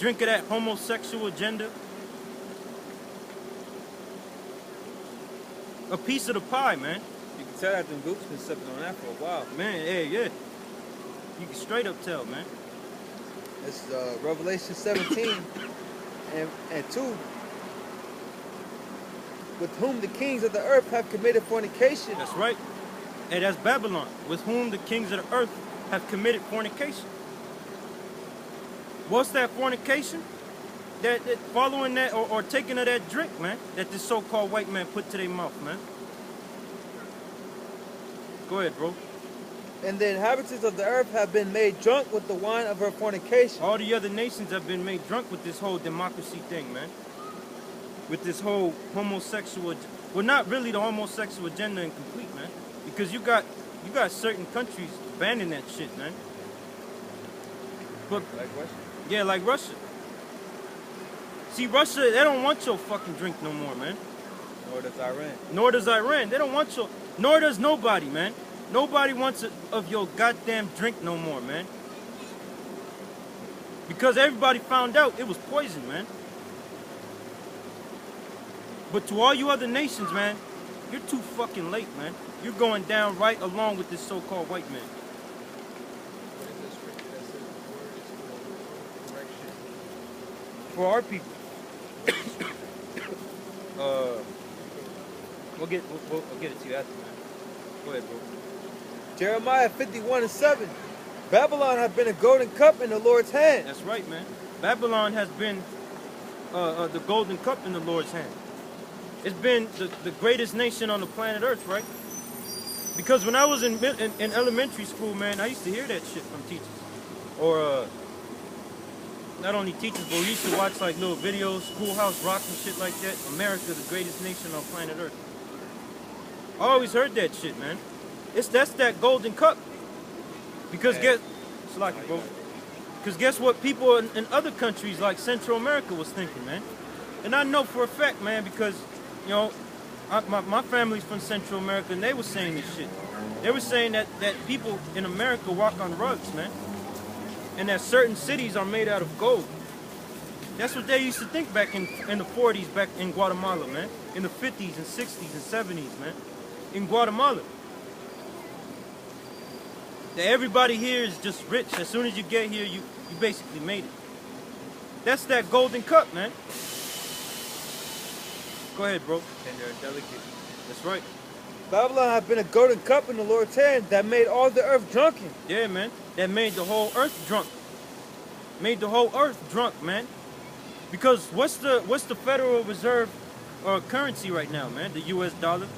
drink of that homosexual agenda. A piece of the pie, man. You can tell that them groups been sipping on that for a while. Man, yeah. You can straight up tell, man. It's Revelation 17 and 2. With whom the kings of the earth have committed fornication. That's right. And that's Babylon, with whom the kings of the earth have committed fornication. What's that fornication? That following that or taking of that drink, man, that this so-called white man put to their mouth, man. Go ahead, bro. And the inhabitants of the earth have been made drunk with the wine of her fornication. All the other nations have been made drunk with this whole democracy thing, man. With this whole homosexual, well, not really the homosexual agenda incomplete, man. Because you got certain countries banning that shit, man. But Like Russia? yeah, like Russia. See, Russia, they don't want your fucking drink no more, man. Nor does Iran. Nor does Iran. They don't want your, nor does nobody, man. Nobody wants it of your goddamn drink no more, man. Because everybody found out it was poison, man. But to all you other nations, man, you're too fucking late, man. You're going down right along with this so-called white man. For our people. We'll get it to you after, man. Go ahead, bro. Jeremiah 51:7. Babylon has been a golden cup in the Lord's hand. That's right, man. Babylon has been the golden cup in the Lord's hand. It's been the greatest nation on the planet Earth, right? Because when I was in elementary school, man, I used to hear that shit from teachers. Or not only teachers, but we used to watch like little videos, Schoolhouse Rock and shit like that. America, the greatest nation on planet Earth. I always heard that shit, man. That's that golden cup. Because guess what people in other countries like Central America was thinking, man. And I know for a fact, man, because you know, my family's from Central America, and they were saying this shit. They were saying that people in America walk on rugs, man. And that certain cities are made out of gold. That's what they used to think back in the 40s, back in Guatemala, man. In the 50s and 60s and 70s, man. In Guatemala. That everybody here is just rich. As soon as you get here, you basically made it. That's that golden cup, man. Go ahead, bro. Tender and delicate. That's right. Babylon has been a golden cup in the Lord's hand that made all the earth drunken. Yeah, man. That made the whole earth drunk. Made the whole earth drunk, man. Because what's the Federal Reserve currency right now, man? The U.S. dollar.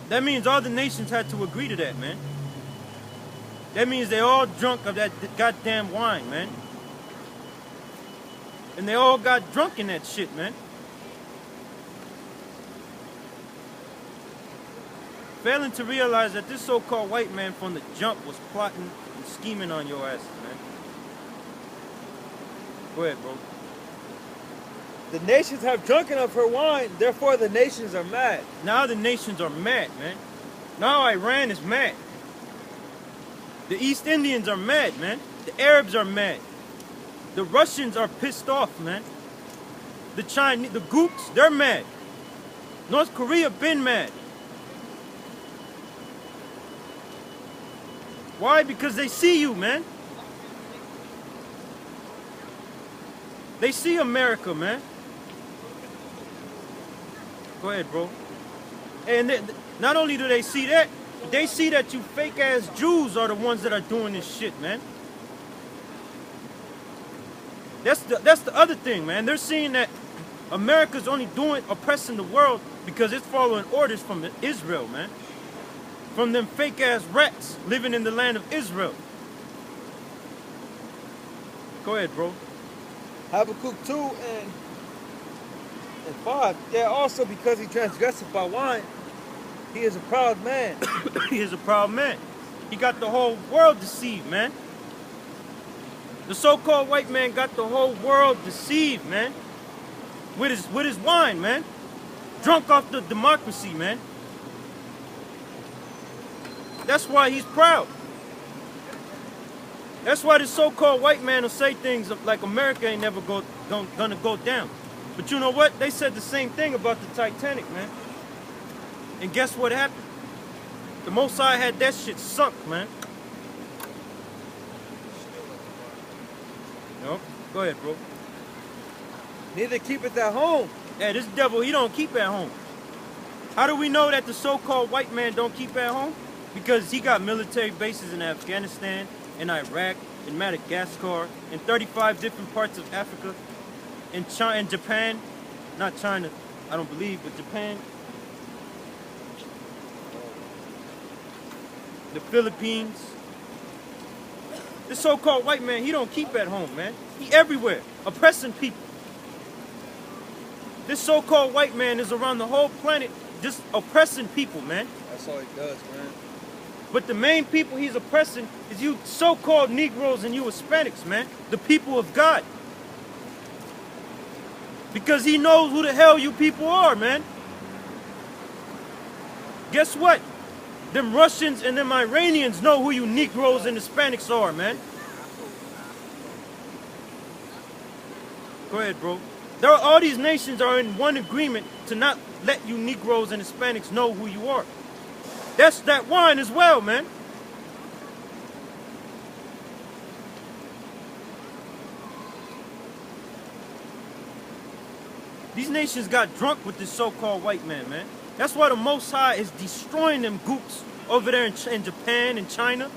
That means all the nations had to agree to that, man. That means they all drunk of that goddamn wine, man. And they all got drunk in that shit, man. Failing to realize that this so-called white man from the jump was plotting and scheming on your asses, man. Go ahead, bro. The nations have drunken of her wine, therefore the nations are mad. Now the nations are mad, man. Now Iran is mad. The East Indians are mad, man. The Arabs are mad. The Russians are pissed off, man. The Chinese, the Gooks, they're mad. North Korea been mad. Why? Because they see you, man. They see America, man. Go ahead, bro. And not only do they see that, they see that you fake-ass Jews are the ones that are doing this shit, man. That's the other thing, man. They're seeing that America's only oppressing the world because it's following orders from Israel, man. From them fake-ass rats living in the land of Israel. Go ahead, bro. Habakkuk 2 and 5. Yeah, also because he transgressed by wine, he is a proud man. He is a proud man. He got the whole world deceived, man. The so-called white man got the whole world deceived, man. With his wine, man. Drunk off the democracy, man. That's why he's proud. That's why this so-called white man will say things like America ain't never gonna go down. But you know what? They said the same thing about the Titanic, man. And guess what happened? The Most High had that shit sunk, man. No, go ahead, bro. Neither keepeth at home. Yeah, this devil, he don't keep at home. How do we know that the so-called white man don't keep at home? Because he got military bases in Afghanistan, in Iraq, in Madagascar, in 35 different parts of Africa, in China, in Japan, not China, I don't believe, but Japan, the Philippines. The so-called white man, he don't keep at home, man. He everywhere, oppressing people. This so-called white man is around the whole planet just oppressing people, man. That's all he does, man. But the main people he's oppressing is you so-called Negroes and you Hispanics, man. The people of God. Because he knows who the hell you people are, man. Guess what? Them Russians and them Iranians know who you Negroes and Hispanics are, man. Go ahead, bro. All these nations are in one agreement to not let you Negroes and Hispanics know who you are. That's that wine as well, man. These nations got drunk with this so-called white man, man. That's why the Most High is destroying them gooks over there in Japan and China.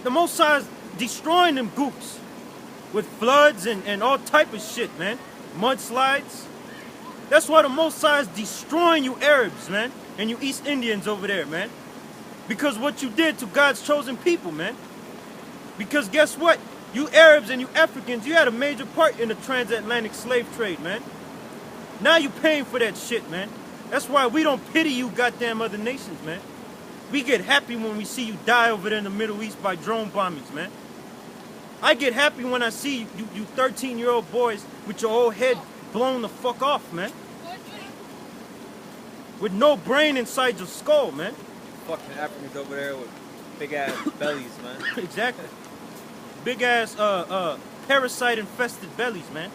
The Most High is destroying them gooks with floods and all type of shit, man. Mudslides. That's why the Most High is destroying you Arabs, man, and you East Indians over there, man. Because what you did to God's chosen people, man. Because guess what? You Arabs and you Africans, you had a major part in the transatlantic slave trade, man. Now you paying for that shit, man. That's why we don't pity you goddamn other nations, man. We get happy when we see you die over there in the Middle East by drone bombings, man. I get happy when I see you 13-year-old boys with your whole head blown the fuck off, man. With no brain inside your skull, man. Fucking Africans over there with big ass bellies, man. Exactly. Big ass parasite infested bellies, man.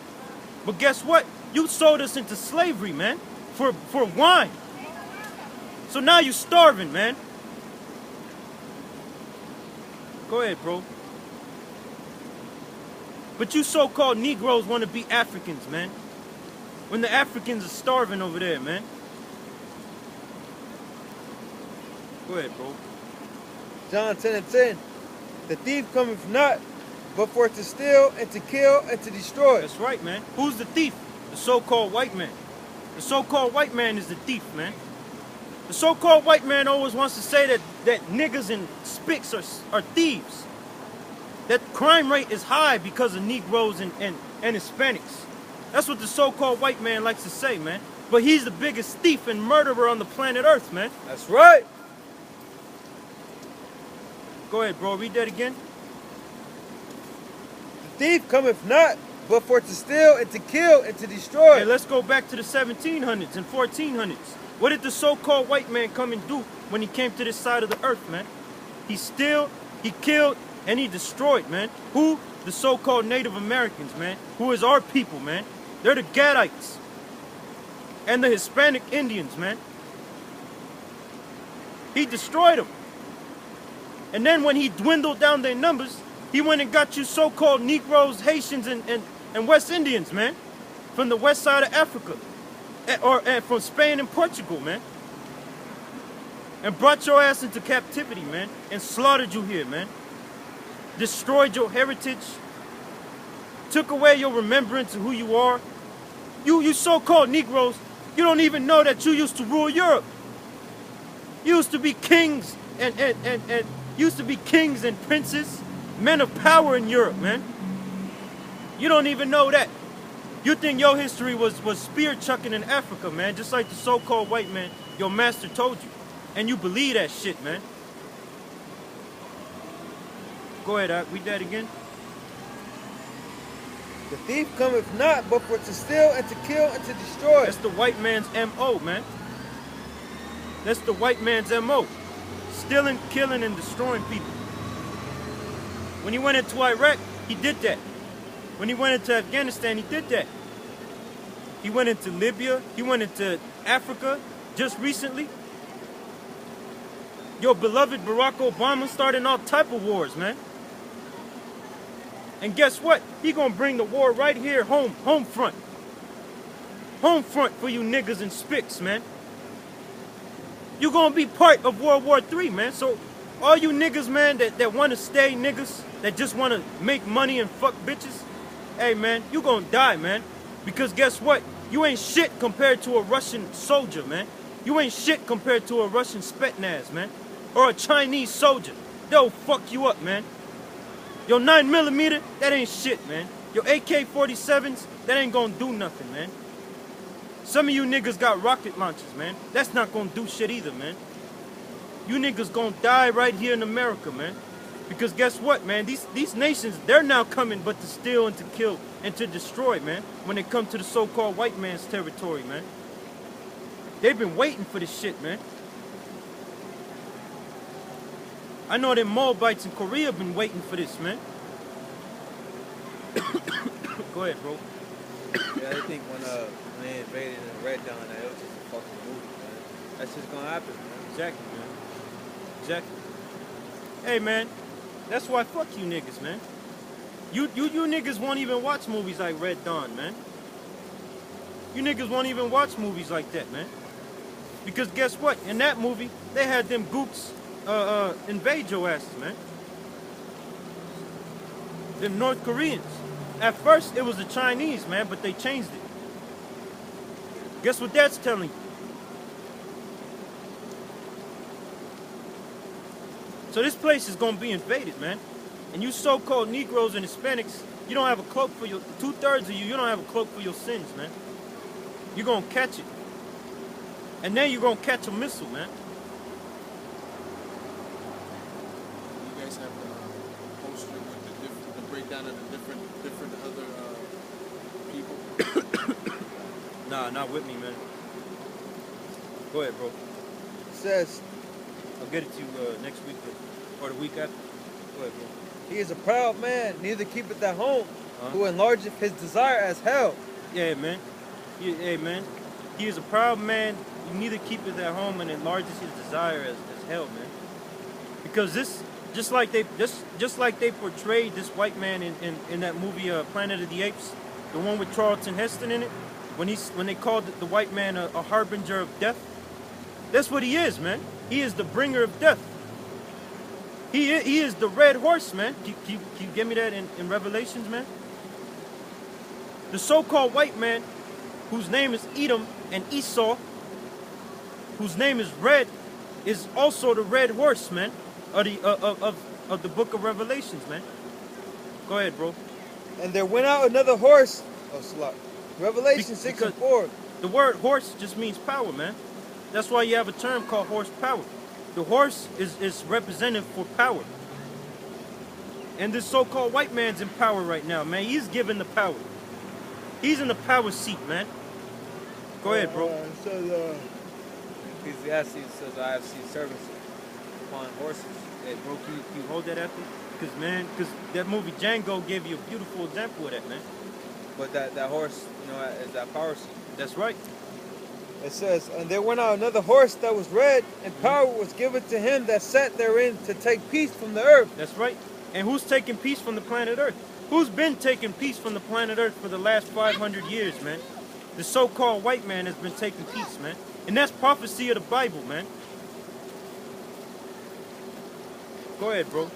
But guess what? You sold us into slavery, man. For wine. So now you starving, man. Go ahead, bro. But you so-called Negroes want to be Africans, man. When the Africans are starving over there, man. Go ahead, bro. John 10:10. The thief cometh not, but for to steal and to kill and to destroy. That's right, man. Who's the thief? The so-called white man. The so-called white man is the thief, man. The so-called white man always wants to say that niggas and spicks are thieves. That crime rate is high because of Negroes and Hispanics. That's what the so-called white man likes to say, man. But he's the biggest thief and murderer on the planet Earth, man. That's right. Go ahead, bro. Read that again. The thief cometh not, but for to steal and to kill and to destroy. Hey, let's go back to the 1700s and 1400s. What did the so-called white man come and do when he came to this side of the earth, man? He steal, he killed, and he destroyed, man. Who? The so-called Native Americans, man. Who is our people, man. They're the Gadites. And the Hispanic Indians, man. He destroyed them. And then when he dwindled down their numbers, he went and got you so-called Negroes, Haitians, and West Indians, man. From the west side of Africa. Or from Spain and Portugal, man. And brought your ass into captivity, man. And slaughtered you here, man. Destroyed your heritage. Took away your remembrance of who you are. You so-called Negroes, you don't even know that you used to rule Europe. You used to be kings and used to be kings and princes, men of power in Europe, man. You don't even know that. You think your history was spear chucking in Africa, man, just like the so-called white man your master told you. And you believe that shit, man. Go ahead, read that again. The thief cometh not, but for to steal and to kill and to destroy. That's the white man's M.O., man. That's the white man's M.O. Stealing, killing, and destroying people. When he went into Iraq, he did that. When he went into Afghanistan, he did that. He went into Libya. He went into Africa just recently. Your beloved Barack Obama starting all type of wars, man. And guess what? He gonna bring the war right here home front. Home front for you niggas and spics, man. You gonna be part of World War III, man. So all you niggas, man, that wanna stay niggas, that just wanna make money and fuck bitches, hey, man, you gonna die, man. Because guess what? You ain't shit compared to a Russian soldier, man. You ain't shit compared to a Russian Spetsnaz, man. Or a Chinese soldier. They'll fuck you up, man. Your 9mm, that ain't shit, man. Your AK-47s, that ain't gonna do nothing, man. Some of you niggas got rocket launchers, man. That's not gonna do shit either, man. You niggas gonna die right here in America, man. Because guess what, man? These nations, they're now coming but to steal and to kill and to destroy, man. When they come to the so-called white man's territory, man. They've been waiting for this shit, man. I know them Moabites in Korea been waiting for this, man. Go ahead, bro. Yeah, I think when they invaded and Red Dawn, that it was just a fucking movie, man. That's just gonna happen, man. Exactly, man. Exactly. Hey, man. That's why fuck you niggas, man. You niggas won't even watch movies like Red Dawn, man. You niggas won't even watch movies like that, man. Because guess what? In that movie, they had them gooks invade your asses, man. Them North Koreans. At first, it was the Chinese, man, but they changed it. Guess what that's telling you? So this place is gonna be invaded, man. And you so-called Negroes and Hispanics, you don't have a cloak for your, 2/3 of you don't have a cloak for your sins, man. You're gonna catch it. And then you're gonna catch a missile, man. You guys have the poster with the breakdown of the different other people. Nah, not with me, man. Go ahead, bro. It says, I'll get it to you next week or the week after. Go ahead, bro. he is a proud man, neither keepeth at home, Huh? who enlargeth his desire as hell. Yeah, man. Hey, man. He is a proud man. He neither keepeth at home and enlarges his desire as hell, man. Because this, just like they portrayed this white man in that movie Planet of the Apes, the one with Charlton Heston in it, when they called the white man a harbinger of death. That's what he is, man. He is the bringer of death. He is the red horse, man. Can you give me that in Revelations, man? The so-called white man, whose name is Edom and Esau, whose name is Red, is also the red horse, man, of the book of Revelations, man. Go ahead, bro. And there went out another horse. Oh, Slot. Revelation 6 and 4. The word horse just means power, man. That's why you have a term called horsepower. The horse is representative for power. And this so-called white man's in power right now, man. He's given the power. He's in the power seat, man. Go ahead, bro. It says, Ecclesiastes says, I have seen servants upon horses. Hey, bro, can you hold that after? Because that movie Django gave you a beautiful example of that, man. But that horse, is that power seat. That's right. It says, and there went out another horse that was red, and power was given to him that sat therein to take peace from the earth. That's right. And who's taking peace from the planet Earth? Who's been taking peace from the planet Earth for the last 500 years, man? The so-called white man has been taking peace, man. And that's prophecy of the Bible, man. Go ahead, bro.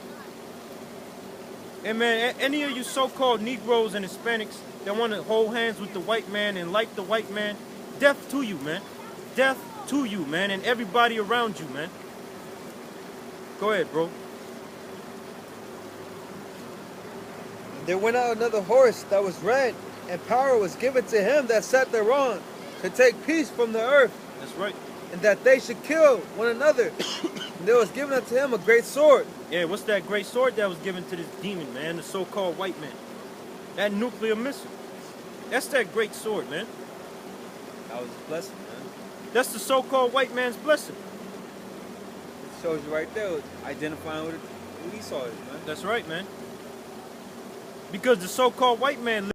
And man, any of you so-called Negroes and Hispanics that want to hold hands with the white man and like the white man, death to you, man. Death to you, man, and everybody around you, man. Go ahead, bro. There went out another horse that was red, and power was given to him that sat thereon to take peace from the earth, That's right. and that they should kill one another. And there was given unto him a great sword. Yeah, what's that great sword that was given to this demon, man? The so-called white man. That nuclear missile. That's that great sword, man. That was a blessing, man. That's the so-called white man's blessing. It shows you right there, identifying who Esau is, man. That's right, man. Because the so-called white man